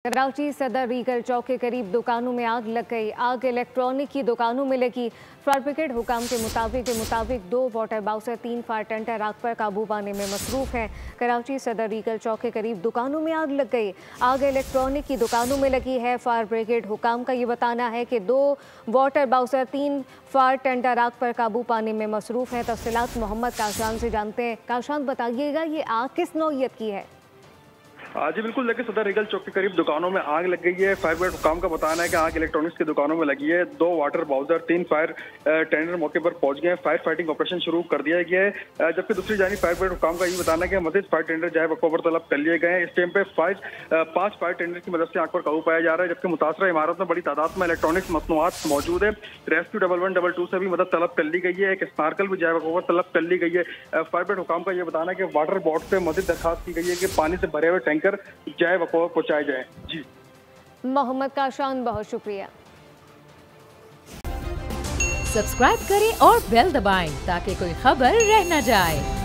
कराची सदर रीगल चौक के करीब दुकानों में आग लग गई। आग इलेक्ट्रॉनिक की दुकानों में लगी। फायर ब्रिगेड हुकाम के मुताबिक 2 वाटर बाउसर 3 फायर टेंडर आग पर काबू पाने में मसरूफ हैं। कराची सदर रीगल चौक के करीब दुकानों में आग लग गई। आग इलेक्ट्रॉनिक की दुकानों में लगी है। फायर ब्रिगेड हुकाम का ये बताना है कि 2 वाटर बाउसर 3 फायर टेंडर आग पर काबू पाने में मसरूफ है। तफसीलात मोहम्मद काशान से जानते हैं। काशान, बताइएगा ये आग किस नौइयत की है? जी बिल्कुल, देखिए सदर रीगल चौक के करीब दुकानों में आग लग गई है। फायर ब्रिगेड हुकाम का बताना है कि आग इलेक्ट्रॉनिक्स की दुकानों में लगी है। 2 वाटर बाउसर 3 फायर टेंडर मौके पर पहुंच गए हैं। फायर फाइटिंग ऑपरेशन शुरू कर दिया गया है। जबकि दूसरी जानी फायर ब्रिगेड हुकाम का ये बताना है कि मजीद फायर टेंडर जाए वक़्त पर तलब कर लिए गए हैं। इस टाइम पे 5 फायर टेंडर की मदद से आग पर काबू पाया जा रहा है। जबकि मुतासरा इमारत में बड़ी तादाद में इलेक्ट्रॉनिक्स मसनूआत मौजूद है। रेस्क्यू 1122 से भी मदद तलब कर ली गई है। एक स्नार्कल भी जाए वक़्त पर तलब कर ली गई है। फायर ब्रिगेड हुकाम का ये बताना है कि वाटर बोर्ड से मजीद दरखास्त की गई है कि पानी से भरे हुए टैंकर जाए पहुंचाए जाए। जी मोहम्मद काशान, बहुत शुक्रिया। सब्सक्राइब करें और बेल दबाएं ताकि कोई खबर रह न जाए।